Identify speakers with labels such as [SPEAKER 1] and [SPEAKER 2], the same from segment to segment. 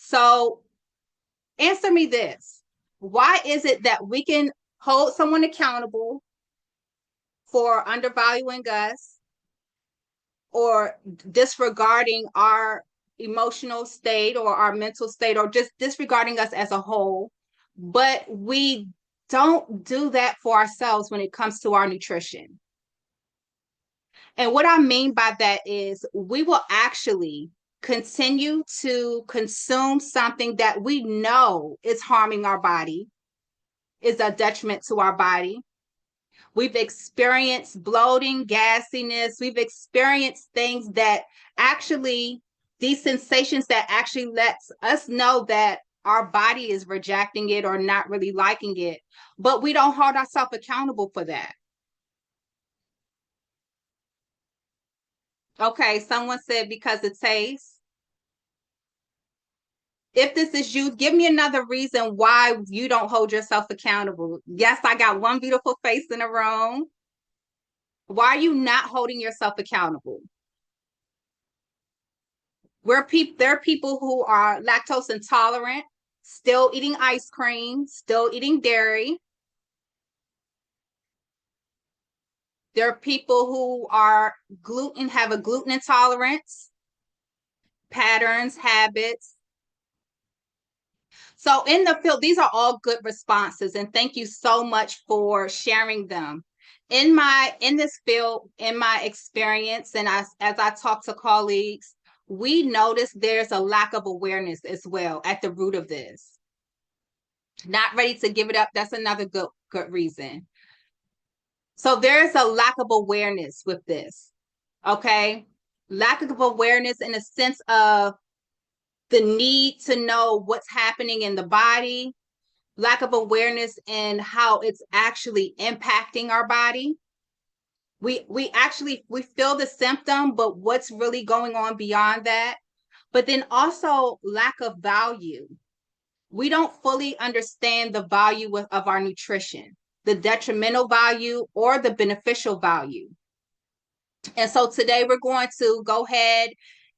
[SPEAKER 1] So answer me this. Why is it that we can hold someone accountable for undervaluing us or disregarding our emotional state or our mental state or just disregarding us as a whole, but we don't do that for ourselves when it comes to our nutrition? And what I mean by that is we will actually continue to consume something that we know is harming our body, is a detriment to our body. We've experienced bloating, gassiness. We've experienced things that actually, these sensations that actually lets us know that our body is rejecting it or not really liking it, but we don't hold ourselves accountable for that. Okay, someone said because it tastes. If this is you, give me another reason why you don't hold yourself accountable. Yes, I got one beautiful face in the room. Why are you not holding yourself accountable? There are people who are lactose intolerant, still eating ice cream, still eating dairy. There are people who are have a gluten intolerance, patterns, habits. So in the field, these are all good responses, and thank you so much for sharing them. In this field, in my experience, and as I talk to colleagues, we notice there's a lack of awareness as well at the root of this. Not ready to give it up. That's another good reason. So there's a lack of awareness with this. Okay. Lack of awareness in a sense of the need to know what's happening in the body, lack of awareness in how it's actually impacting our body. We actually feel the symptom, but what's really going on beyond that? But then also lack of value. We don't fully understand the value of our nutrition, the detrimental value or the beneficial value. And so today we're going to go ahead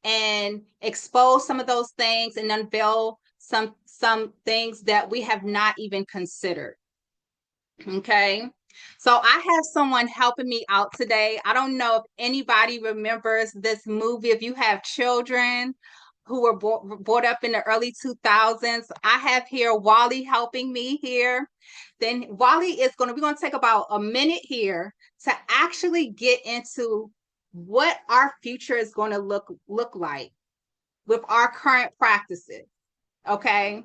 [SPEAKER 1] and expose some of those things and unveil some things that we have not even considered. Okay. So I have someone helping me out today. I don't know if anybody remembers this movie. If you have children who were brought up in the early 2000s, I have here Wally helping me here. Then Wally is we're going to take about a minute here to actually get into what our future is going to look like with our current practices. Okay.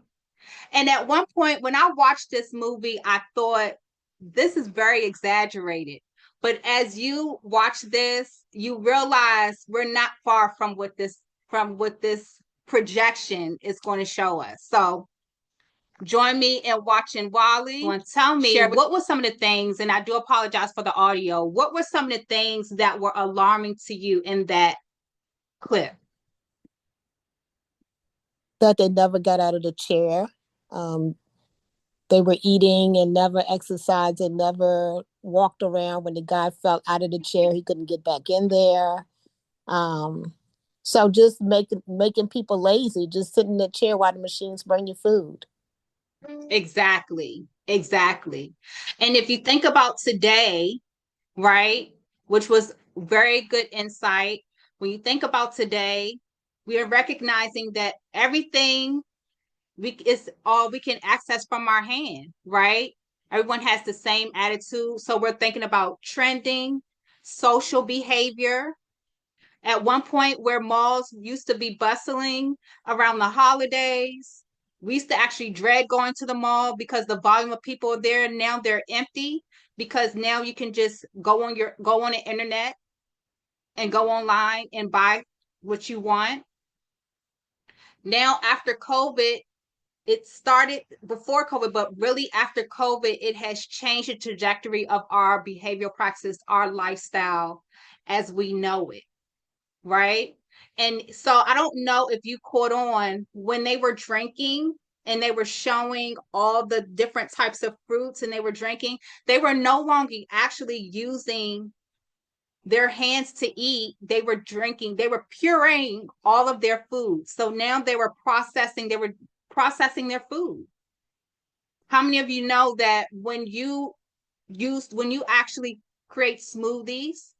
[SPEAKER 1] And at one point when I watched this movie, I thought, this is very exaggerated. But as you watch this, you realize we're not far from what this projection is going to show us. So join me in watching Wally. And tell me, what were some of the things, and I do apologize for the audio, what were some of the things that were alarming to you in that clip?
[SPEAKER 2] That they never got out of the chair. They were eating and never exercised and never walked around. When the guy fell out of the chair, he couldn't get back in there. So just making people lazy, just sitting in the chair while the machines bring you food.
[SPEAKER 1] Exactly. And if you think about today, right, which was very good insight, when you think about today, we are recognizing that everything is all we can access from our hand, right? Everyone has the same attitude. So we're thinking about trending, social behavior. At one point where malls used to be bustling around the holidays, we used to actually dread going to the mall because the volume of people are there. Now they're empty because now you can just go on the internet and go online and buy what you want. Now after COVID, it started before COVID, but really after COVID, it has changed the trajectory of our behavioral practice, our lifestyle as we know it, right? And so I don't know if you caught on when they were drinking and they were showing all the different types of fruits and they were drinking, they were no longer actually using their hands to eat, they were pureeing all of their food. So now they were processing their food. How many of you know that when you actually create smoothies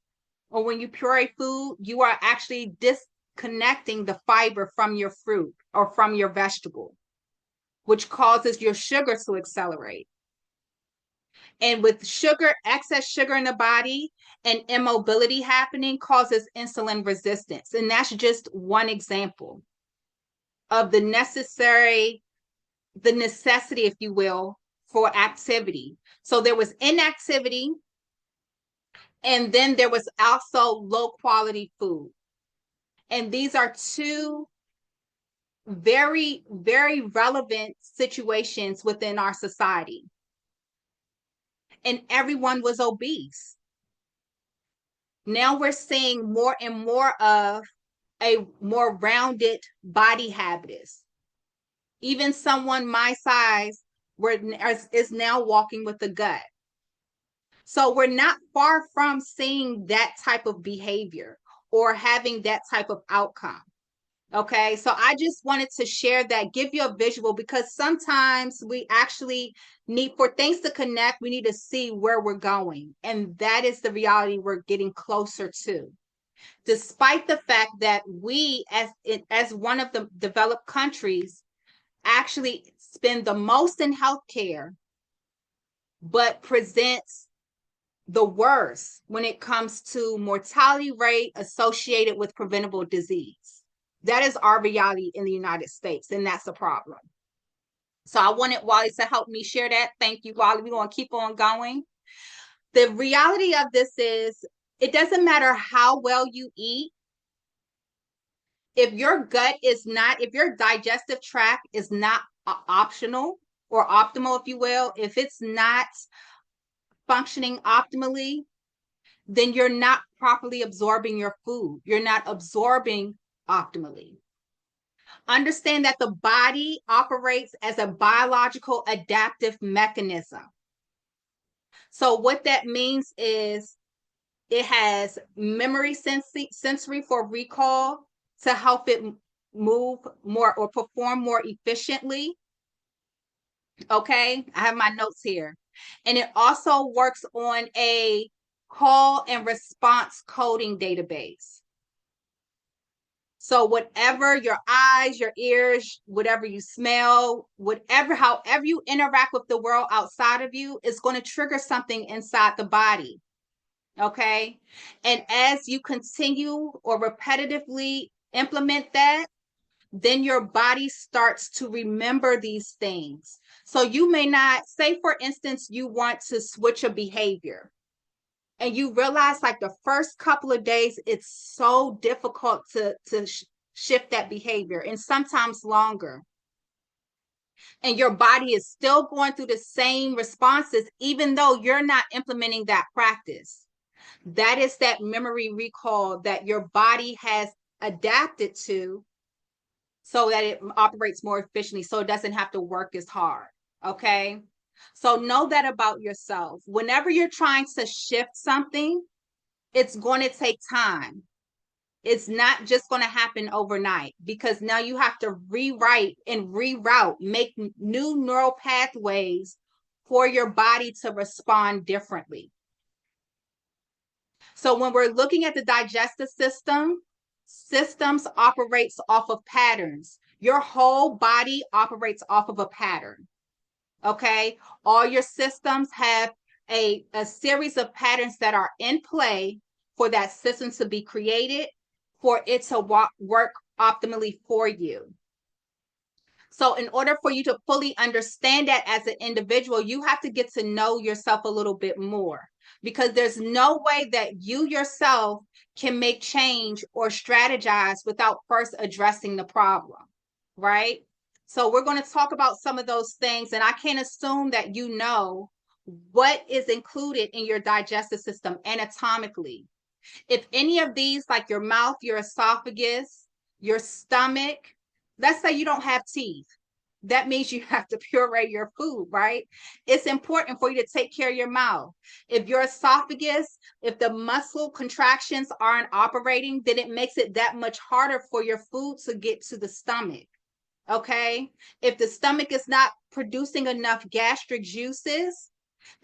[SPEAKER 1] or when you puree food, you are actually disconnecting the fiber from your fruit or from your vegetable, which causes your sugar to accelerate. And with excess sugar in the body and immobility happening causes insulin resistance. And that's just one example of the necessity, if you will, for activity. So there was inactivity, and then there was also low quality food. And these are two very, very relevant situations within our society. And everyone was obese. Now we're seeing more and more of a more rounded body habitus. Even someone my size is now walking with a gut. So we're not far from seeing that type of behavior or having that type of outcome. Okay, so I just wanted to share that, give you a visual, because sometimes we actually need, for things to connect, we need to see where we're going. And that is the reality we're getting closer to. Despite the fact that we, as one of the developed countries, actually spend the most in healthcare, but presents the worst when it comes to mortality rate associated with preventable disease. That is our reality in the United States, and that's a problem. So I wanted Wally to help me share that. Thank you, Wally. We're going to keep on going. The reality of this is it doesn't matter how well you eat. If your if your digestive tract is not optional or optimal, if you will, if it's not functioning optimally, then you're not properly absorbing your food. You're not absorbing optimally. Understand that the body operates as a biological adaptive mechanism. So what that means is it has memory sensory for recall to help it move more or perform more efficiently. Okay, I have my notes here. And it also works on a call and response coding database. So whatever your eyes, your ears, whatever you smell, however you interact with the world outside of you is going to trigger something inside the body. Okay. And as you continue or repetitively implement that, then your body starts to remember these things. So you may not, say for instance, you want to switch a behavior and you realize like the first couple of days, it's so difficult to shift that behavior, and sometimes longer. And your body is still going through the same responses, even though you're not implementing that practice. That is that memory recall that your body has adapted to so that it operates more efficiently, so it doesn't have to work as hard. Okay. So know that about yourself. Whenever you're trying to shift something, it's going to take time. It's not just going to happen overnight, because now you have to rewrite and reroute, make new neural pathways for your body to respond differently. So when we're looking at the digestive system, systems operates off of patterns. Your whole body operates off of a pattern. Okay. All your systems have a series of patterns that are in play for that system to be created, for it to work optimally for you. So in order for you to fully understand that as an individual, you have to get to know yourself a little bit more, because there's no way that you yourself can make change or strategize without first addressing the problem, right? So we're going to talk about some of those things, and I can't assume that you know what is included in your digestive system anatomically. If any of these, like your mouth, your esophagus, your stomach, let's say you don't have teeth, that means you have to puree your food, right? It's important for you to take care of your mouth. If your esophagus, if the muscle contractions aren't operating, then it makes it that much harder for your food to get to the stomach. Okay. If the stomach is not producing enough gastric juices,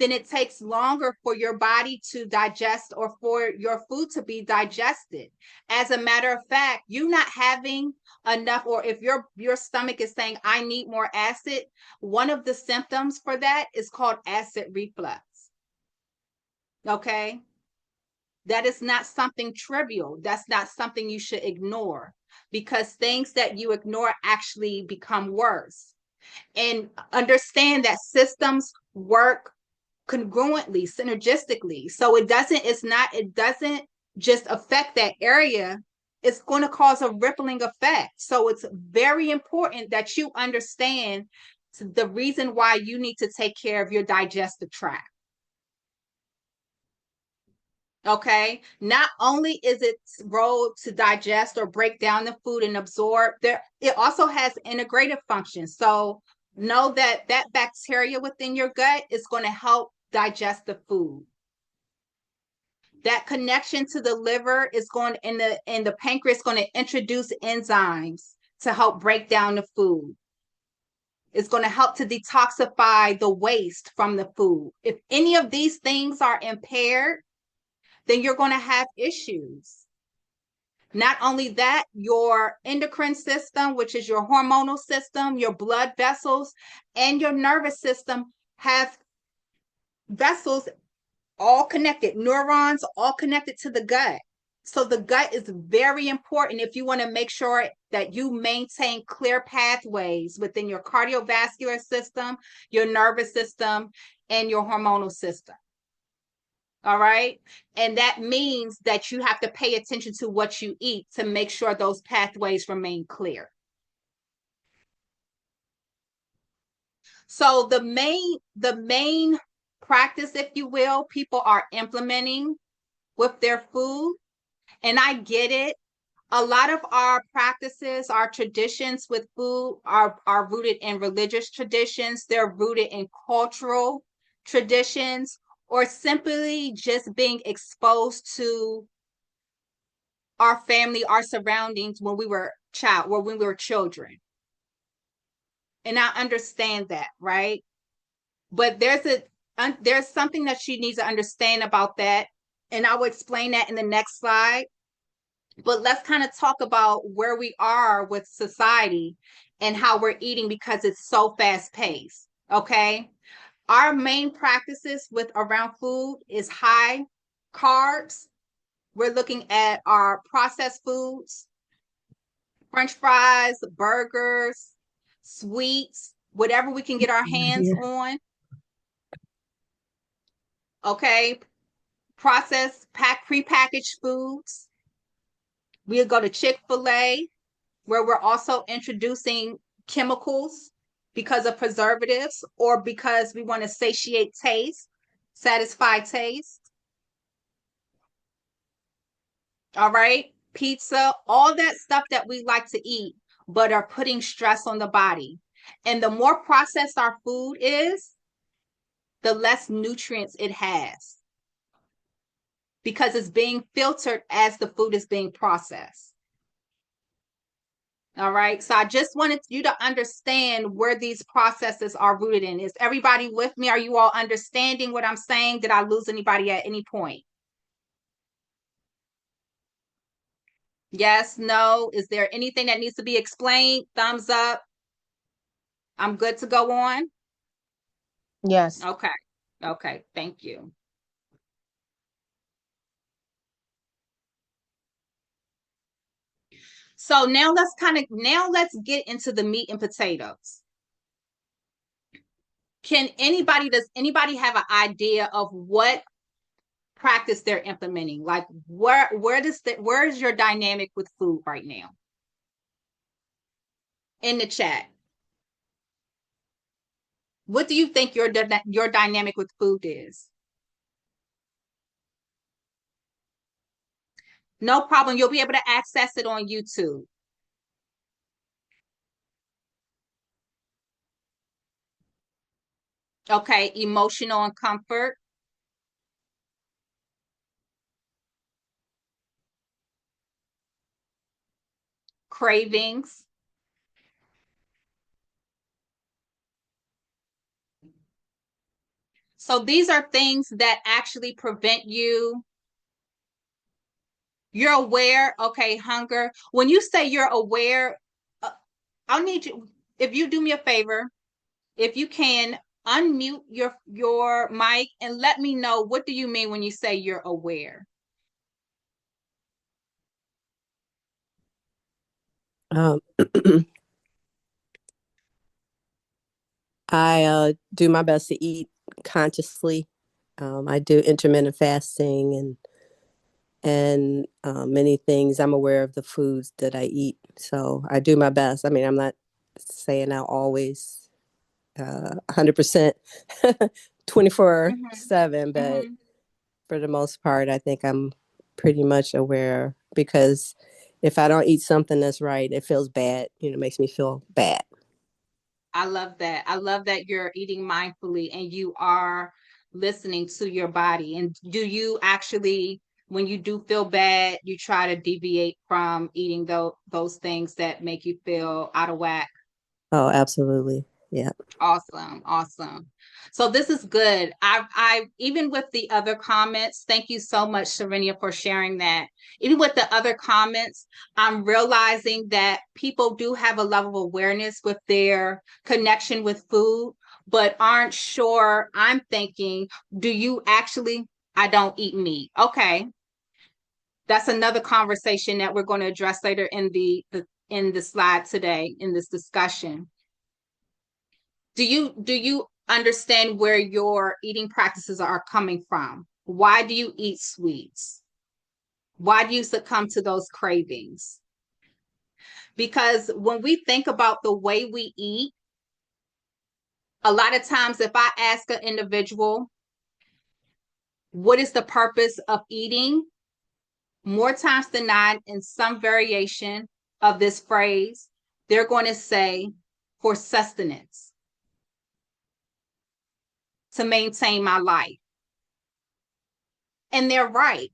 [SPEAKER 1] then it takes longer for your body to digest or for your food to be digested. As a matter of fact, you not having enough, or if your stomach is saying I need more acid, one of the symptoms for that is called acid reflux. Okay? That is not something trivial. That's not something you should ignore, because things that you ignore actually become worse. And understand that systems work congruently, synergistically. So it doesn't just affect that area, it's going to cause a rippling effect. So it's very important that you understand the reason why you need to take care of your digestive tract. Okay. Not only is its role to digest or break down the food and absorb, there it also has integrative functions. So know that that bacteria within your gut is going to help digest the food. That connection to the liver is going in the pancreas going to introduce enzymes to help break down the food. It's going to help to detoxify the waste from the food. If any of these things are impaired, then you're going to have issues. Not only that, your endocrine system, which is your hormonal system, your blood vessels, and your nervous system have vessels all connected, neurons all connected to the gut. So the gut is very important if you want to make sure that you maintain clear pathways within your cardiovascular system, your nervous system, and your hormonal system. All right. And that means that you have to pay attention to what you eat to make sure those pathways remain clear. So the main practice, if you will, people are implementing with their food, and I get it. A lot of our practices, our traditions with food are rooted in religious traditions. They're rooted in cultural traditions, or simply just being exposed to our family, our surroundings when we were children. And I understand that, right? But there's something that she needs to understand about that, and I will explain that in the next slide. But let's kind of talk about where we are with society and how we're eating, because it's so fast paced. Okay. Our main practices with around food is high carbs. We're looking at our processed foods, French fries, burgers, sweets, whatever we can get our hands on. Okay. Processed, prepackaged foods. We'll go to Chick-fil-A, where we're also introducing chemicals because of preservatives or because we want to satiate taste, satisfy taste. All right. Pizza, all that stuff that we like to eat, but are putting stress on the body. And the more processed our food is, the less nutrients it has, because it's being filtered as the food is being processed. All right. So I just wanted you to understand where these processes are rooted in. Is everybody with me? Are you all understanding what I'm saying? Did I lose anybody at any point? Yes, no. Is there anything that needs to be explained? Thumbs up. I'm good to go on.
[SPEAKER 2] Yes.
[SPEAKER 1] Okay. Okay. Thank you. So now let's get into the meat and potatoes. Does anybody have an idea of what practice they're implementing? Like where is your dynamic with food right now? In the chat. What do you think your dynamic with food is? No problem. You'll be able to access it on YouTube. Okay, emotional and comfort, cravings. So these are things that actually prevent you. You're aware, okay, hunger. When you say you're aware, uh, I'll need you, if you do me a favor, if you can unmute your mic and let me know, what do you mean when you say you're aware?
[SPEAKER 3] Um, I do my best to eat consciously. I do intermittent fasting and many things. I'm aware of the foods that I eat, so I do my best. I mean, I'm not saying I always 100% 24/7, but
[SPEAKER 1] Mm-hmm.
[SPEAKER 3] for the most part, I think I'm pretty much aware because if I don't eat something that's right, it feels bad. It makes me feel bad.
[SPEAKER 1] I love that. I love that you're eating mindfully and you are listening to your body. And do you actually, when you do feel bad, you try to deviate from eating those things that make you feel out of whack?
[SPEAKER 3] Oh, absolutely. Yeah.
[SPEAKER 1] Awesome, awesome. So this is good. I even with the other comments, thank you so much, Serenia, for sharing that. Even with the other comments, I'm realizing that people do have a level of awareness with their connection with food, but aren't sure. I'm thinking, do you actually? I don't eat meat. Okay, that's another conversation that we're going to address later in the in the slide today in this discussion. Do you understand where your eating practices are coming from? Why do you eat sweets? Why do you succumb to those cravings? Because when we think about the way we eat, a lot of times if I ask an individual, what is the purpose of eating? More times than not, in some variation of this phrase, they're going to say for sustenance, to maintain my life. And they're right.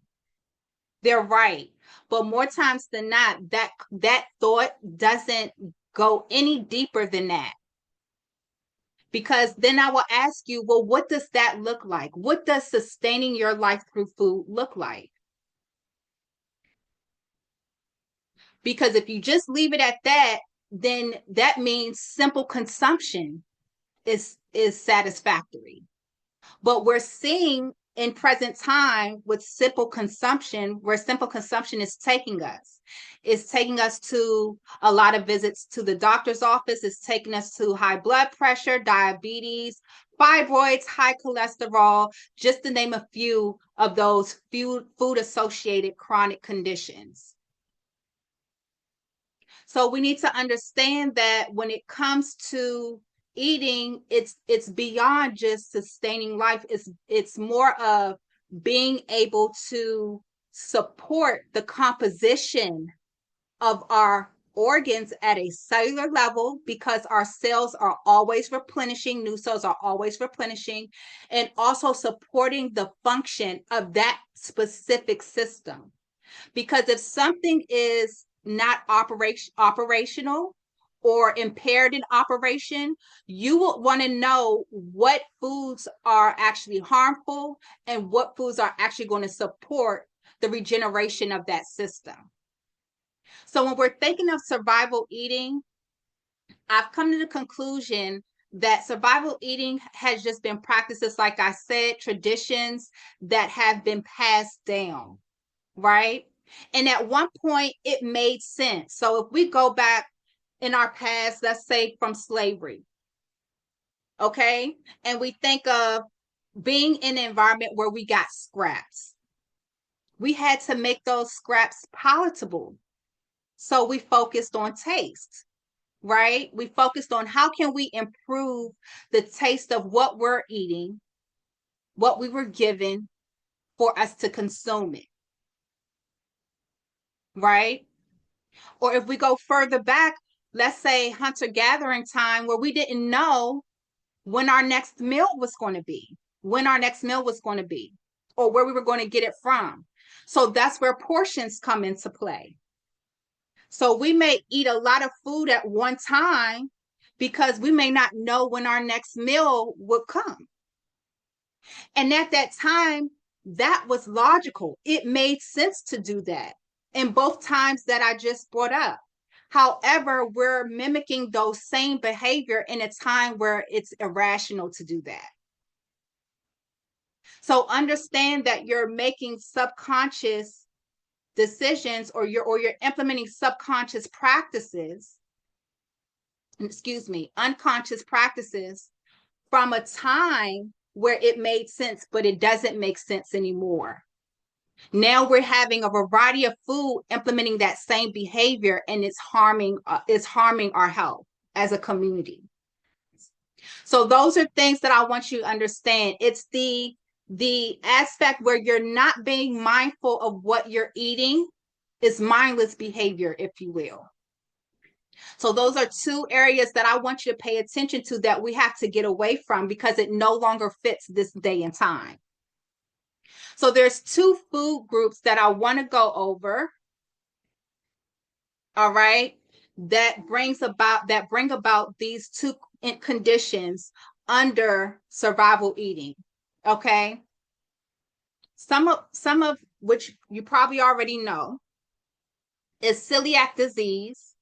[SPEAKER 1] They're right. But more times than not, that thought doesn't go any deeper than that. Because then I will ask you, well, what does that look like? What does sustaining your life through food look like? Because if you just leave it at that, then that means simple consumption is satisfactory. But we're seeing in present time with simple consumption, where simple consumption is taking us. It's taking us to a lot of visits to the doctor's office. It's taking us to high blood pressure, diabetes, fibroids, high cholesterol, just to name a few of those food associated chronic conditions. So we need to understand that when it comes to eating, it's beyond just sustaining life. It's more of being able to support the composition of our organs at a cellular level, because our cells are always replenishing, new cells are always replenishing, and also supporting the function of that specific system. Because if something is not operational or impaired in operation, you will want to know what foods are actually harmful and what foods are actually going to support the regeneration of that system. So when we're thinking of survival eating, I've come to the conclusion that survival eating has just been practices, like I said, traditions that have been passed down, right? And at one point, it made sense. So if we go back in our past, let's say from slavery, okay, and we think of being in an environment where we got scraps, we had to make those scraps palatable. So we focused on taste, right? We focused on how can we improve the taste of what we're eating, what we were given for us to consume it, right? Or if we go further back, let's say hunter gathering time, where we didn't know when our next meal was going to be, or where we were going to get it from. So that's where portions come into play. So we may eat a lot of food at one time because we may not know when our next meal would come. And at that time, that was logical. It made sense to do that in both times that I just brought up. However, we're mimicking those same behavior in a time where it's irrational to do that. So understand that you're making subconscious decisions, or you're implementing subconscious practices, unconscious practices from a time where it made sense, but it doesn't make sense anymore. Now we're having a variety of food implementing that same behavior, and it's harming our health as a community. So those are things that I want you to understand. It's the aspect where you're not being mindful of what you're eating is mindless behavior, if you will. So those are two areas that I want you to pay attention to that we have to get away from because it no longer fits this day and time. So there's two food groups that I want to go over. All right. That bring about these two conditions under survival eating. Okay. Some of which you probably already know is celiac disease.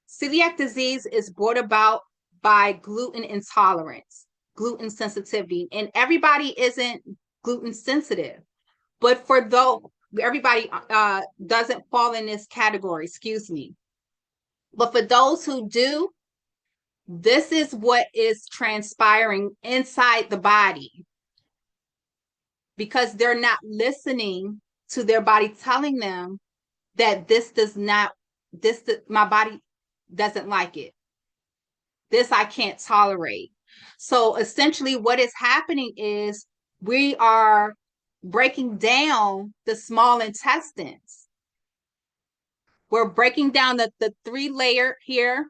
[SPEAKER 1] Celiac disease is brought about by gluten intolerance, gluten sensitivity, and everybody isn't gluten sensitive, but for those, everybody doesn't fall in this category, excuse me. But for those who do, this is what is transpiring inside the body because they're not listening to their body telling them that my body doesn't like it. This I can't tolerate. So essentially what is happening is we are breaking down the small intestines. We're breaking down the 3-layer here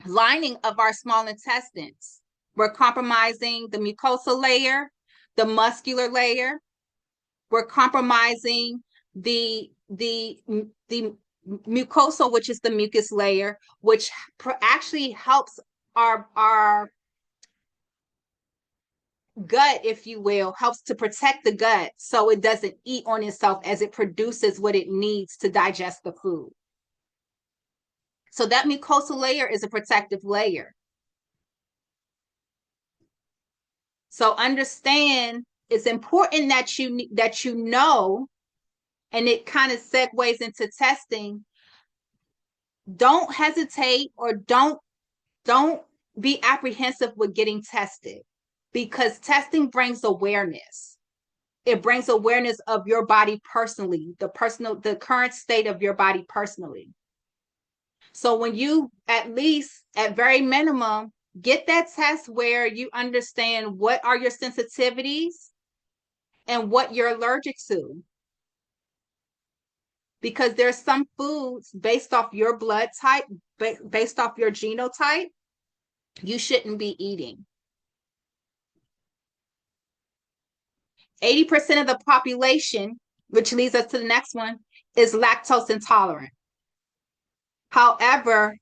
[SPEAKER 1] lining of our small intestines. We're compromising the mucosal layer, the muscular layer. We're compromising the mucosal, which is the mucus layer, which actually helps our gut, if you will, helps to protect the gut so it doesn't eat on itself as it produces what it needs to digest the food. So that mucosal layer is a protective layer. So understand it's important that you know, and it kind of segues into testing. Don't hesitate or don't be apprehensive with getting tested because testing brings awareness. It brings awareness of your body personally, the current state of your body personally. So when you at very minimum, get that test where you understand what are your sensitivities and what you're allergic to. Because there's some foods based off your blood type, based off your genotype, you shouldn't be eating. 80% of the population, which leads us to the next one, is lactose intolerant. However,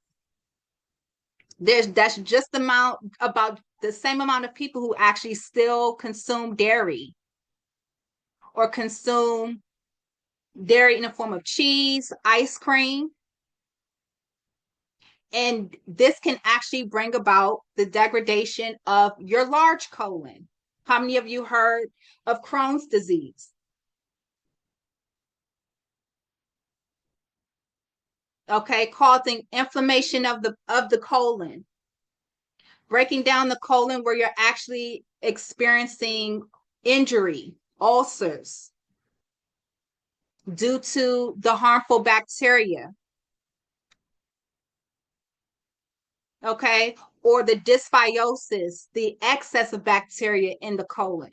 [SPEAKER 1] that's just about the same amount of people who actually still consume dairy or consume dairy in the form of cheese, ice cream. And this can actually bring about the degradation of your large colon. How many of you heard of Crohn's disease? Okay, causing inflammation of the colon, breaking down the colon where you're actually experiencing injury, ulcers due to the harmful bacteria. Okay, or the dysbiosis, the excess of bacteria in the colon.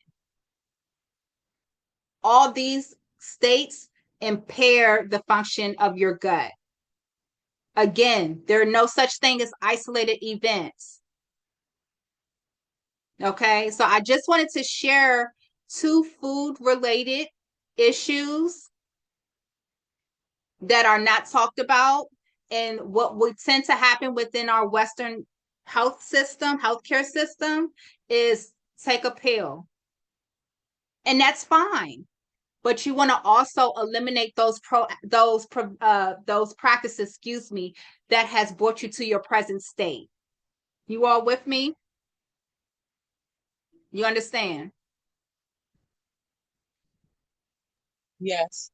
[SPEAKER 1] All these states impair the function of your gut. Again, there are no such thing as isolated events. Okay, so I just wanted to share two food related issues that are not talked about. And what would tend to happen within our Western healthcare system, is take a pill. And that's fine. But you want to also eliminate those practices, that has brought you to your present state. You all with me? You understand?
[SPEAKER 4] Yes.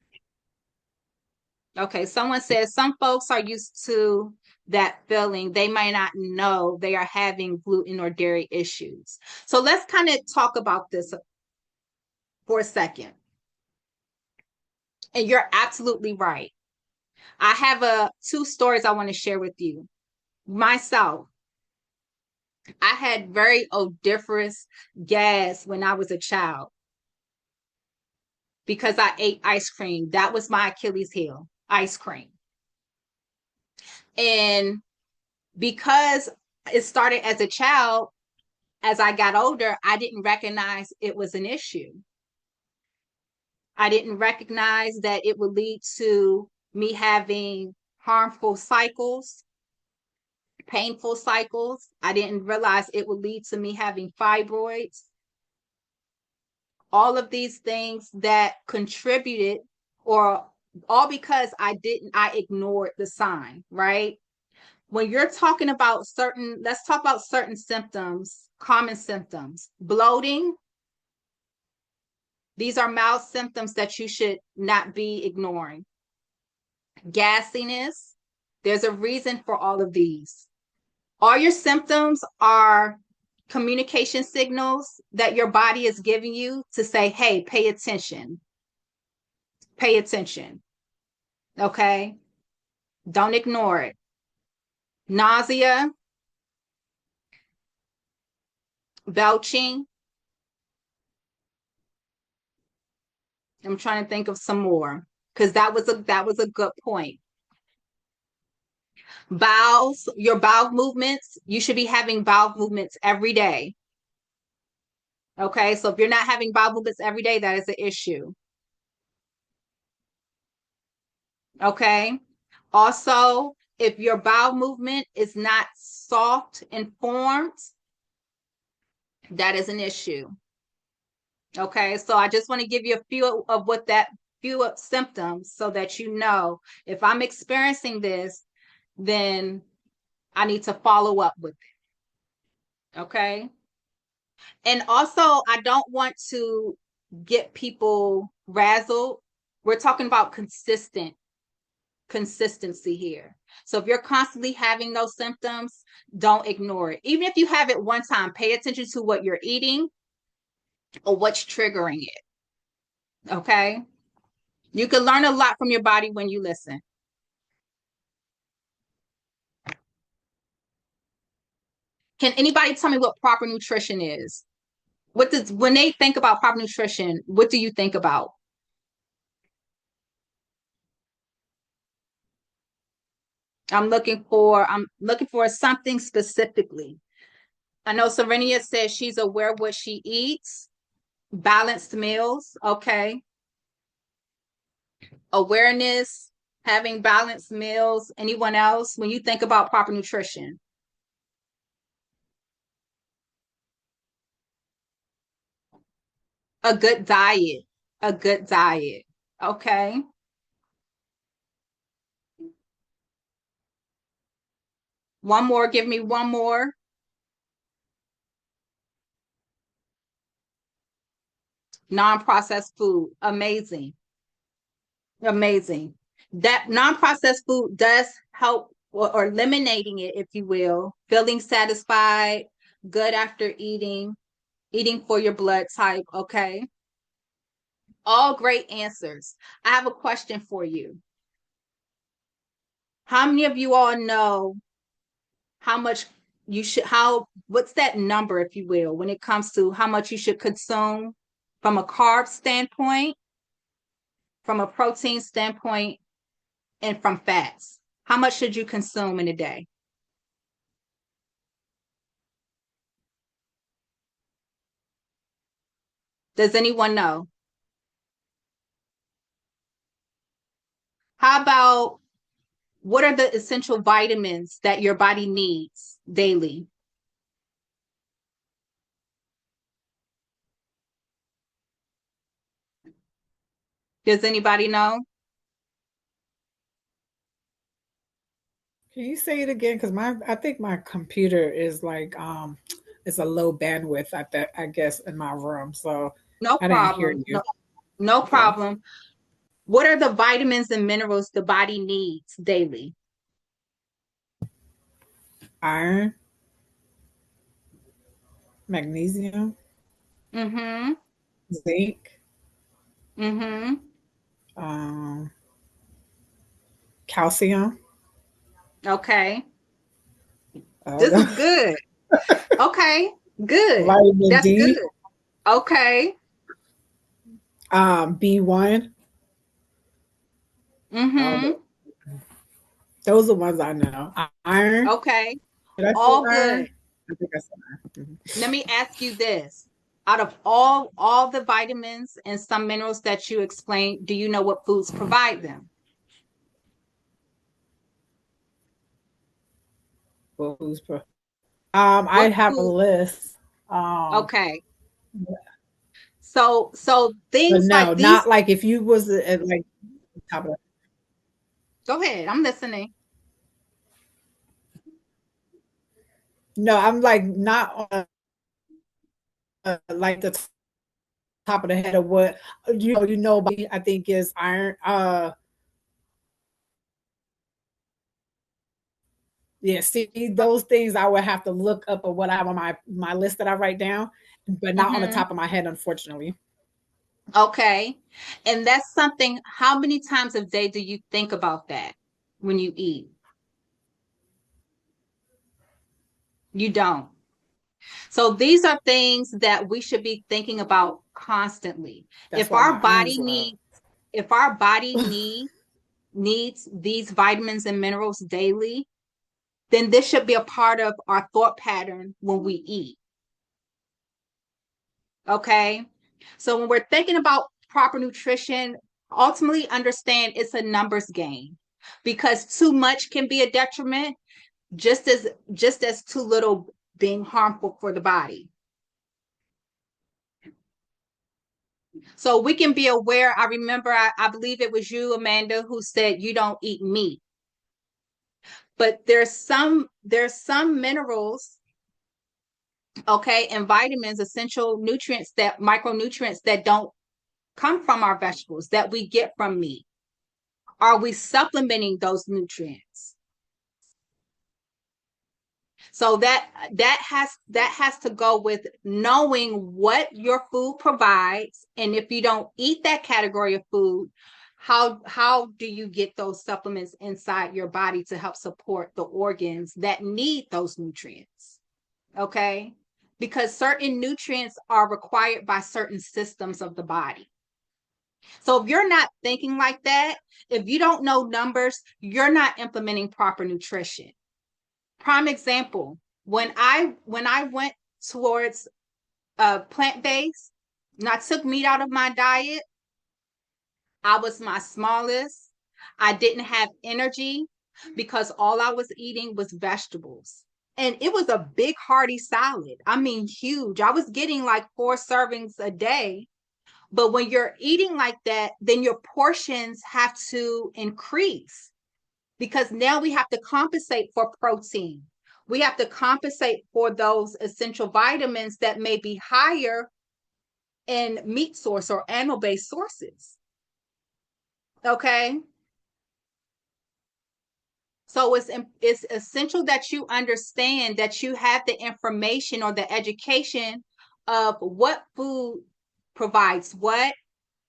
[SPEAKER 1] Okay, someone says some folks are used to that feeling. They might not know they are having gluten or dairy issues. So let's kind of talk about this for a second. And you're absolutely right. I have two stories I want to share with you. Myself, I had very odoriferous gas when I was a child because I ate ice cream. That was my Achilles heel, ice cream. And because it started as a child, as I got older, I didn't recognize it was an issue. I didn't recognize that it would lead to me having harmful cycles, painful cycles. I didn't realize it would lead to me having fibroids. All of these things that contributed, or all because I ignored the sign, right? When you're talking about let's talk about certain symptoms, common symptoms. Bloating, these are mild symptoms that you should not be ignoring. Gassiness, there's a reason for all of these. All your symptoms are communication signals that your body is giving you to say, hey, pay attention. Pay attention. Okay? Don't ignore it. Nausea, belching. I'm trying to think of some more because that was a good point. Bowels, your bowel movements, you should be having bowel movements every day. Okay, so if you're not having bowel movements every day, that is an issue. Okay. Also, if your bowel movement is not soft and formed, that is an issue. Okay, so I just want to give you a few symptoms so that you know if I'm experiencing this, then I need to follow up with it. Okay. And also, I don't want to get people razzled. We're talking about consistency here. So if you're constantly having those symptoms, don't ignore it. Even if you have it one time, pay attention to what you're eating or what's triggering it. Okay. You can learn a lot from your body when you listen. Can anybody tell me what proper nutrition is? When they think about proper nutrition, what do you think about? I'm looking for something specifically. I know Serenia says she's aware of what she eats. Balanced meals, okay. Awareness, having balanced meals. Anyone else when you think about proper nutrition? A good diet. A good diet. Okay. One more. Give me one more. Non-processed food. Amazing. Amazing. That non-processed food does help, or eliminating it, if you will, feeling satisfied, good after eating for your blood type. Okay. All great answers. I have a question for you. How many of you all know how much what's that number, if you will, when it comes to how much you should consume from a carb standpoint, from a protein standpoint, and from fats? How much should you consume in a day? Does anyone know? How about what are the essential vitamins that your body needs daily? Does anybody know?
[SPEAKER 5] Can you say it again? Because I think my computer is like it's a low bandwidth I guess in my room, so
[SPEAKER 1] No
[SPEAKER 5] I didn't hear
[SPEAKER 1] problem.
[SPEAKER 5] you.
[SPEAKER 1] No
[SPEAKER 5] Okay.
[SPEAKER 1] problem. What are the vitamins and minerals the body needs daily?
[SPEAKER 5] Iron, magnesium,
[SPEAKER 1] Mm-hmm.
[SPEAKER 5] zinc,
[SPEAKER 1] Mm-hmm.
[SPEAKER 5] um, calcium.
[SPEAKER 1] Okay. This
[SPEAKER 5] Uh,
[SPEAKER 1] is good. Okay. Good.
[SPEAKER 5] vitamin
[SPEAKER 1] That's good.
[SPEAKER 5] D,
[SPEAKER 1] Okay.
[SPEAKER 5] B1.
[SPEAKER 1] Mm-hmm.
[SPEAKER 5] Those are the ones I know. Iron.
[SPEAKER 1] Okay.
[SPEAKER 5] Did I say
[SPEAKER 1] All good.
[SPEAKER 5] iron? I think I said iron.
[SPEAKER 1] Let me ask you this. Out of all the vitamins and some minerals that you explained, do you know what foods provide them?
[SPEAKER 5] Well, I
[SPEAKER 1] What
[SPEAKER 5] have a
[SPEAKER 1] food?
[SPEAKER 5] list. Um,
[SPEAKER 1] Okay. So
[SPEAKER 5] but
[SPEAKER 1] things
[SPEAKER 5] no,
[SPEAKER 1] like these,
[SPEAKER 5] not like if you was at like top of
[SPEAKER 1] go ahead. I'm listening.
[SPEAKER 5] no, I'm like not on like the top of the head of what but I think is iron. Yeah, see those things I would have to look up of what I have on my list that I write down, but not on the
[SPEAKER 1] Mm-hmm.
[SPEAKER 5] top of my head, unfortunately.
[SPEAKER 1] Okay. And that's something, how many times a day do you think about that when you eat? You don't. So these are things that we should be thinking about constantly.
[SPEAKER 5] That's why my iron's low.
[SPEAKER 1] If our body needs these vitamins and minerals daily, then this should be a part of our thought pattern when we eat. Okay. So when we're thinking about proper nutrition, ultimately understand it's a numbers game because too much can be a detriment, just as too little being harmful for the body. So we can be aware. I remember, I believe it was you, Amanda, who said you don't eat meat, but there's some minerals, okay, and vitamins, essential nutrients that micronutrients that don't come from our vegetables that we get from meat. Are we supplementing those nutrients? So that has to go with knowing what your food provides, and if you don't eat that category of food, how do you get those supplements inside your body to help support the organs that need those nutrients? Okay? Because certain nutrients are required by certain systems of the body. So if you're not thinking like that, if you don't know numbers, you're not implementing proper nutrition. Prime example, when I went towards plant-based and I took meat out of my diet, I was my smallest. I didn't have energy because all I was eating was vegetables. And it was a big hearty salad. I mean, huge. I was getting like 4 servings a day. But when you're eating like that, then your portions have to increase because now we have to compensate for protein. We have to compensate for those essential vitamins that may be higher in meat source or animal-based sources. Okay. So it's essential that you understand that you have the information or the education of what food provides what,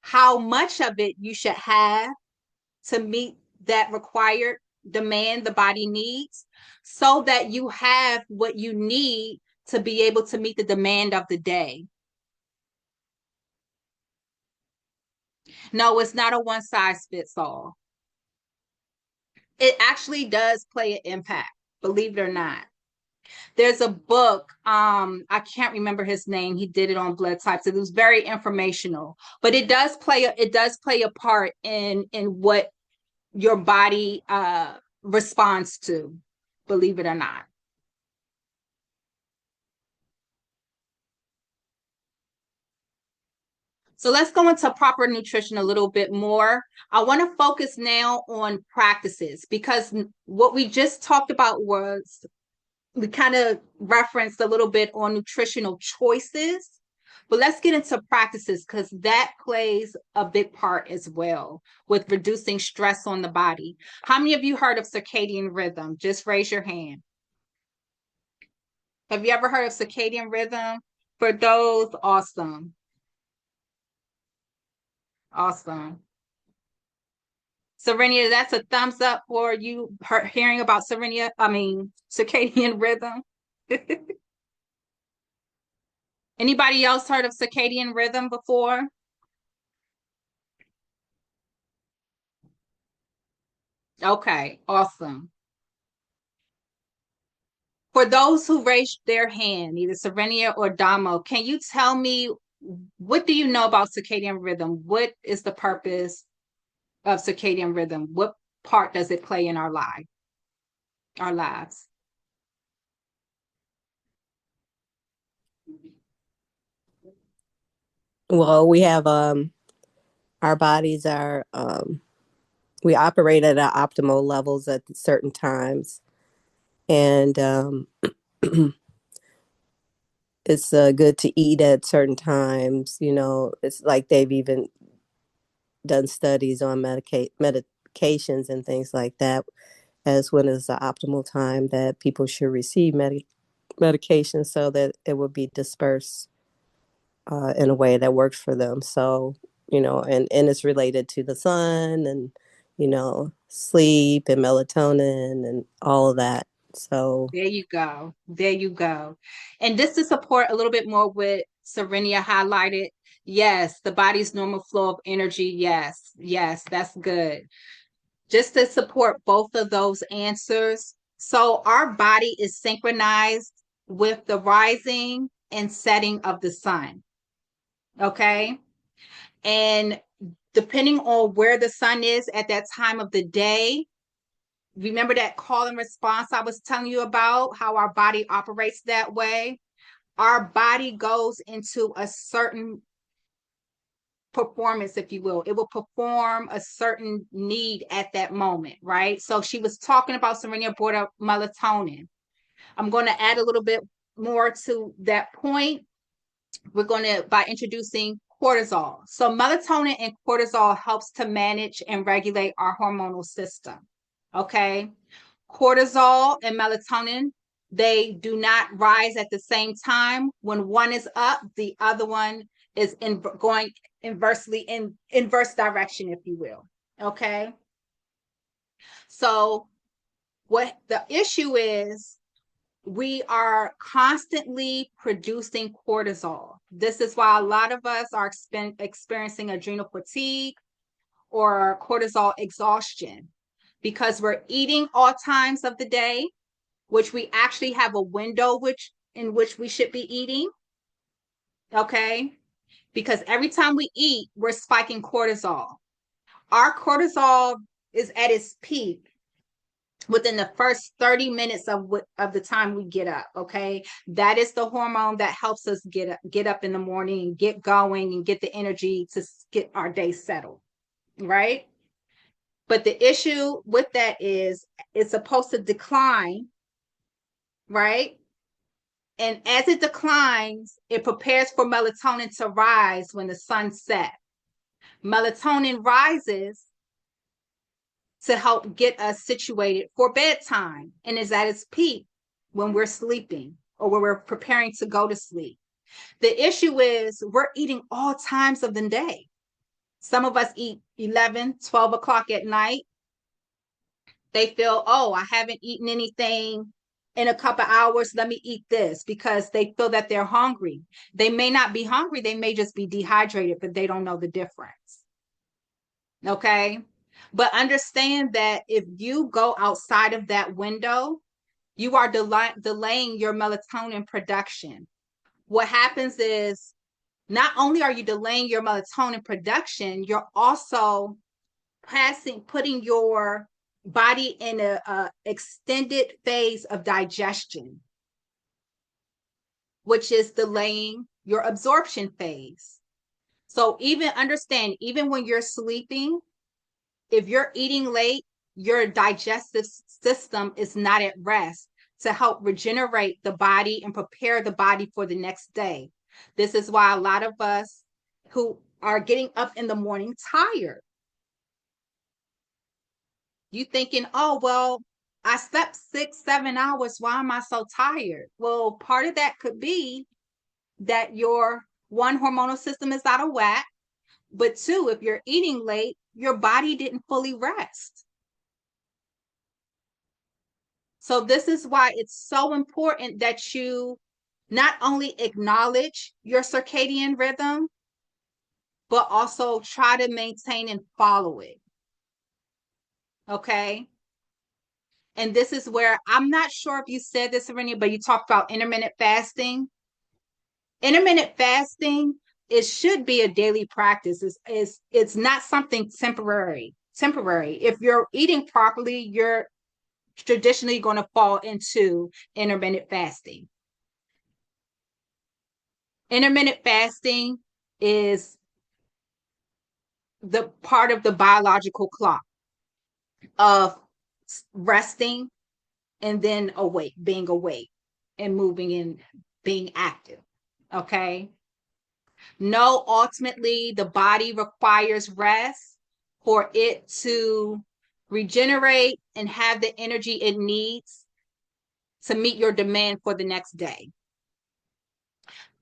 [SPEAKER 1] how much of it you should have to meet that required demand the body needs, so that you have what you need to be able to meet the demand of the day. No, it's not a one size fits all. It actually does play an impact, believe it or not. There's a book, I can't remember his name. He did it on blood types. It was very informational, but it does play a part in what your body responds to, believe it or not. So let's go into proper nutrition a little bit more. I want to focus now on practices, because what we just talked about was, we kind of referenced a little bit on nutritional choices, but let's get into practices, because that plays a big part as well with reducing stress on the body. How many of you heard of circadian rhythm? Just raise your hand. Have you ever heard of circadian rhythm? For those, awesome. Awesome. Serenia, that's a thumbs up for you hearing about circadian rhythm. Anybody else heard of circadian rhythm before? Okay, awesome. For those who raised their hand, either Serenia or Damo, can you tell me, what do you know about circadian rhythm? What is the purpose of circadian rhythm? What part does it play in our lives?
[SPEAKER 3] Well, we have our bodies are we operate at our optimal levels at certain times, and it's good to eat at certain times. You know, it's like they've even done studies on medications and things like that, as when is the optimal time that people should receive medication, so that it will be dispersed in a way that works for them. So, you know, and it's related to the sun and, you know, sleep and melatonin and all of that. So,
[SPEAKER 1] There you go. There you go. And just to support a little bit more what Serenia highlighted, yes, the body's normal flow of energy. Yes, yes, that's good. Just to support both of those answers. So our body is synchronized with the rising and setting of the sun. Okay. And depending on where the sun is at that time of the day, remember that call and response I was telling you about, how our body operates that way? Our body goes into a certain performance, if you will. It will perform a certain need at that moment, right? So she was talking about, Serena brought up melatonin. I'm going to add a little bit more to that point. We're going to, by introducing cortisol. So melatonin and cortisol helps to manage and regulate our hormonal system. Okay. Cortisol and melatonin, they do not rise at the same time. When one is up, the other one is going inversely in inverse direction, if you will. Okay. So what the issue is, we are constantly producing cortisol. This is why a lot of us are experiencing adrenal fatigue or cortisol exhaustion, because we're eating all times of the day, which we actually have a window in which we should be eating. Okay. Because every time we eat, we're spiking cortisol. Our cortisol is at its peak within the first 30 minutes of the time we get up. Okay. That is the hormone that helps us get up in the morning and get going and get the energy to get our day settled. Right. But the issue with that is, it's supposed to decline. Right. And as it declines, it prepares for melatonin to rise when the sun sets. Melatonin rises to help get us situated for bedtime and is at its peak when we're sleeping or when we're preparing to go to sleep. The issue is, we're eating all times of the day. Some of us eat 11, 12 o'clock at night. They feel, oh, I haven't eaten anything in a couple hours. Let me eat this, because they feel that they're hungry. They may not be hungry. They may just be dehydrated, but they don't know the difference. Okay. But understand that if you go outside of that window, You are delaying your melatonin production. What happens is not only are you delaying your melatonin production, you're also putting your body in a extended phase of digestion, which is delaying your absorption phase. So even understand, even when you're sleeping, if you're eating late, your digestive system is not at rest to help regenerate the body and prepare the body for the next day. This is why a lot of us who are getting up in the morning tired. You thinking, oh, well, I slept 6, 7 hours. Why am I so tired? Well, part of that could be that your one, hormonal system is out of whack. But two, if you're eating late, your body didn't fully rest. So this is why it's so important that you not only acknowledge your circadian rhythm, but also try to maintain and follow it. Okay. And this is where I'm not sure if you said this already, but you talked about intermittent fasting. Intermittent fasting, it should be a daily practice. It's not something temporary. If you're eating properly, you're traditionally going to fall into intermittent fasting. Intermittent fasting is the part of the biological clock of resting and then being awake and moving and being active. Okay. No, ultimately, the body requires rest for it to regenerate and have the energy it needs to meet your demand for the next day.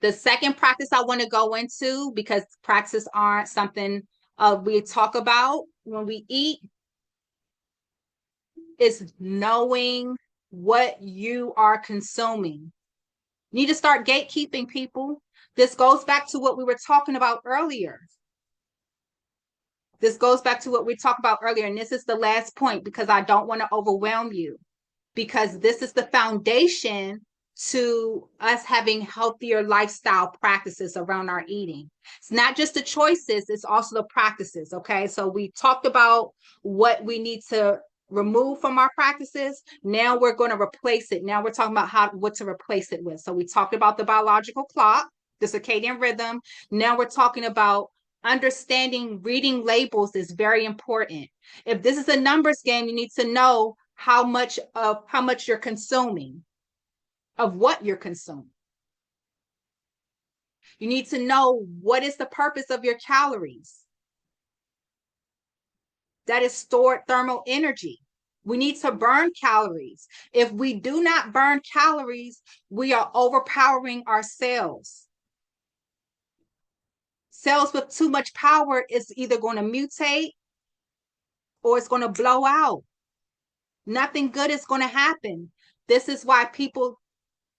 [SPEAKER 1] The second practice I want to go into, because practices aren't something we talk about when we eat, is knowing what you are consuming. You need to start gatekeeping, people. This goes back to what we were talking about earlier. And this is the last point because I don't want to overwhelm you, because this is the foundation to us having healthier lifestyle practices around our eating. It's not just the choices, it's also the practices. Okay. So we talked about what we need to remove from our practices. Now we're going to replace it. Now we're talking about what to replace it with. So we talked about the biological clock, the circadian rhythm. Now we're talking about understanding reading labels is very important. If this is a numbers game, you need to know how much you're consuming, of what you're consuming. You need to know what is the purpose of your calories. That is stored thermal energy. We need to burn calories. If we do not burn calories, we are overpowering our cells. Cells with too much power is either going to mutate or it's going to blow out. Nothing good is going to happen. This is why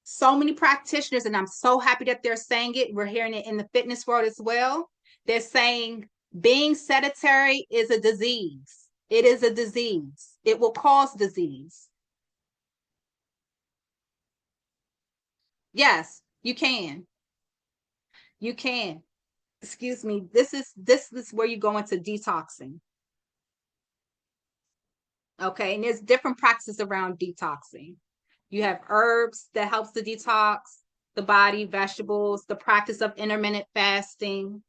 [SPEAKER 1] so many practitioners, and I'm so happy that they're saying it. We're hearing it in the fitness world as well. They're saying being sedentary is a disease. It is a disease. It will cause disease. Yes, you can. You can. Excuse me. This is where you go into detoxing. Okay, and there's different practices around detoxing. You have herbs that helps to detox the body, vegetables, the practice of intermittent fasting.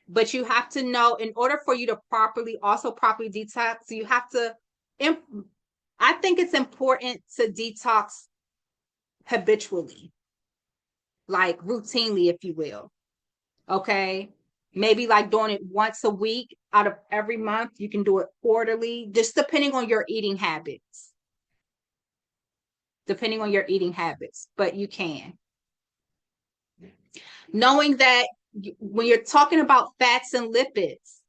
[SPEAKER 1] But you have to know, in order for you to properly detox, you have to, I think it's important to detox habitually, like routinely, if you will. Okay. Maybe like doing it once a week out of every month. You can do it quarterly, just depending on your eating habits. But you can. Knowing that when you're talking about fats and lipids,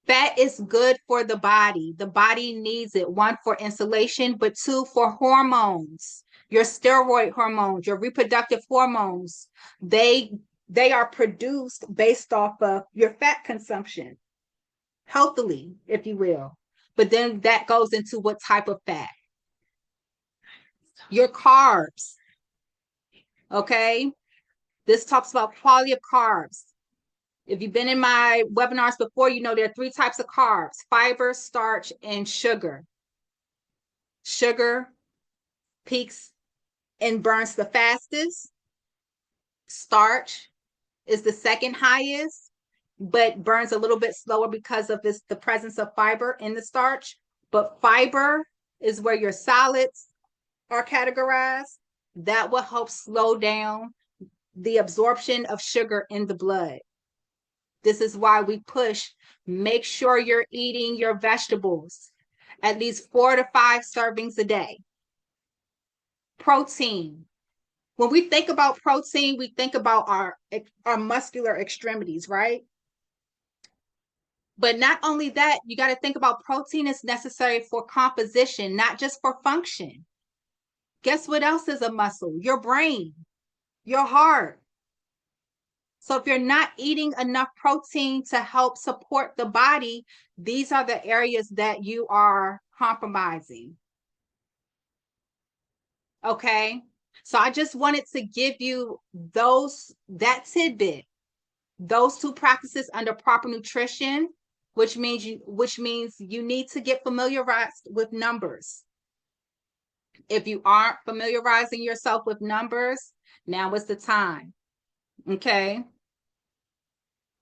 [SPEAKER 1] fat is good for the body. The body needs it, one, for insulation, but two, for hormones, your steroid hormones, your reproductive hormones. They are produced based off of your fat consumption, healthily, if you will. But then that goes into what type of fat. your carbs. Okay. This talks about quality of carbs. If you've been in my webinars before, you know there are 3 types of carbs: fiber, starch, and sugar. Sugar peaks and burns the fastest. Starch is the second highest, but burns a little bit slower because of the presence of fiber in the starch. But fiber is where your solids are categorized. That will help slow down the absorption of sugar in the blood. This is why we push, make sure you're eating your vegetables, at least 4 to 5 servings a day. Protein. When we think about protein, we think about our muscular extremities, right? But not only that, you got to think about protein is necessary for composition, not just for function. Guess what else is a muscle? Your brain, your heart. So if you're not eating enough protein to help support the body, these are the areas that you are compromising. Okay. So I just wanted to give you that tidbit, those 2 practices under proper nutrition, which means you need to get familiarized with numbers. If you aren't familiarizing yourself with numbers, now is the time. Okay.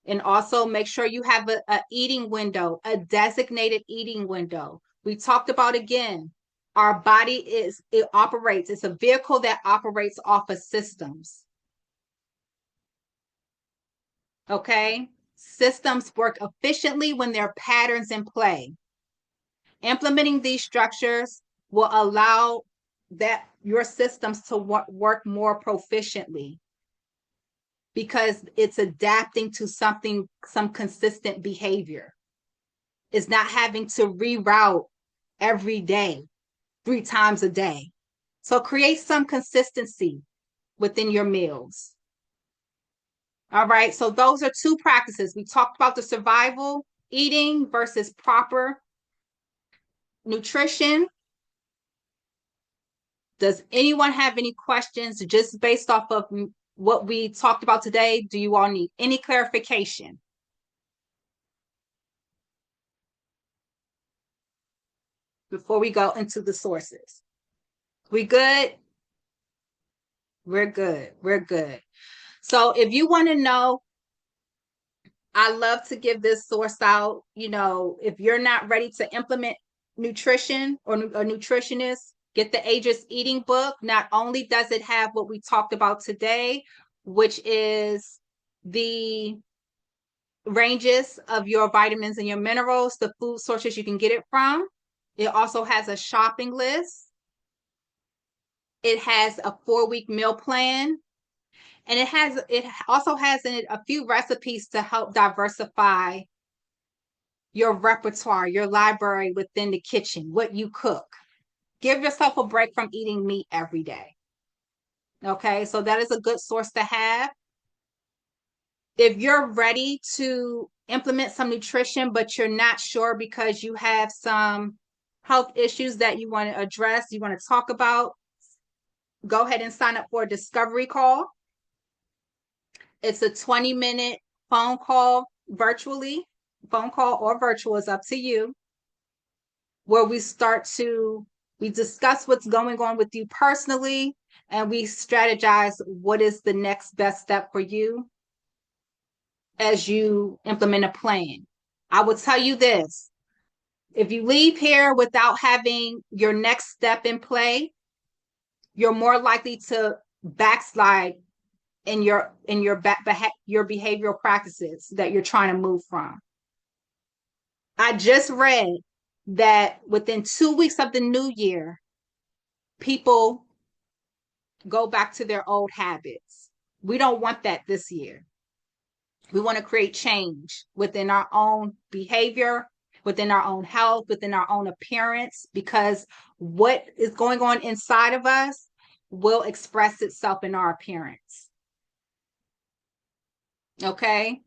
[SPEAKER 1] And also make sure you have a eating window, a designated eating window. We talked about, again, our body it's a vehicle that operates off of systems. Okay? Systems work efficiently when there are patterns in play. Implementing these structures will allow that your systems to work more proficiently, because it's adapting to some consistent behavior. It's not having to reroute every day, 3 times a day. So create some consistency within your meals. All right, so those are 2 practices. We talked about the survival eating versus proper nutrition. Does anyone have any questions just based off of what we talked about today? Do you all need any clarification? Before we go into the sources. We good? We're good. We're good. So if you want to know, I love to give this source out. You know, if you're not ready to implement nutrition or a nutritionist, get the Aegis Eating book. Not only does it have what we talked about today, which is the ranges of your vitamins and your minerals, the food sources you can get it from. It also has a shopping list. It has a 4-week meal plan. And it also has in it a few recipes to help diversify your repertoire, your library within the kitchen, what you cook. Give yourself a break from eating meat every day. Okay, so that is a good source to have. If you're ready to implement some nutrition, but you're not sure because you have some health issues that you want to address, you want to talk about, go ahead and sign up for a discovery call. It's a 20-minute phone call virtually. Phone call or virtual is up to you, where we discuss what's going on with you personally, and we strategize what is the next best step for you as you implement a plan. I will tell you this: if you leave here without having your next step in play, you're more likely to backslide in your behavioral practices that you're trying to move from. I just read that within 2 weeks of the new year, people go back to their old habits. We don't want that this year. We want to create change within our own behavior, within our own health, within our own appearance, because what is going on inside of us will express itself in our appearance. Okay?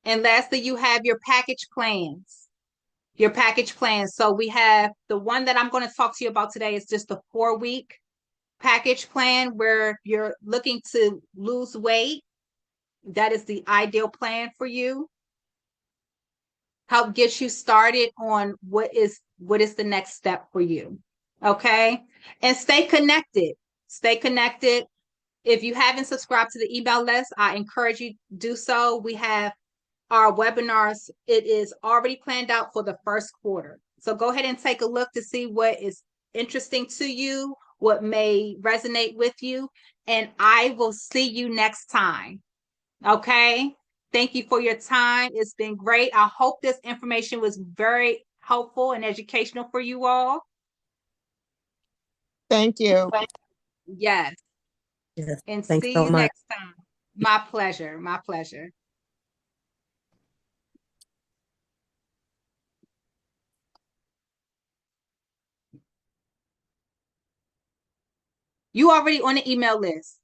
[SPEAKER 1] And lastly, you have your package plans. Your package plan. So we have the one that I'm going to talk to you about today is just the 4-week package plan where you're looking to lose weight. That is the ideal plan for you. Help get you started on what is the next step for you. Okay. And stay connected. Stay connected. If you haven't subscribed to the email list, I encourage you to do so. We have our webinars. It is already planned out for the first quarter. So go ahead and take a look to see what is interesting to you, what may resonate with you, and I will see you next time. Okay. Thank you for your time. It's been great. I hope this information was very helpful and educational for you all.
[SPEAKER 2] Thank you.
[SPEAKER 1] Yes.
[SPEAKER 3] Yes.
[SPEAKER 1] And
[SPEAKER 3] Thanks
[SPEAKER 1] see
[SPEAKER 3] so
[SPEAKER 1] you
[SPEAKER 3] much.
[SPEAKER 1] next time. My pleasure. My pleasure. You already on the email list.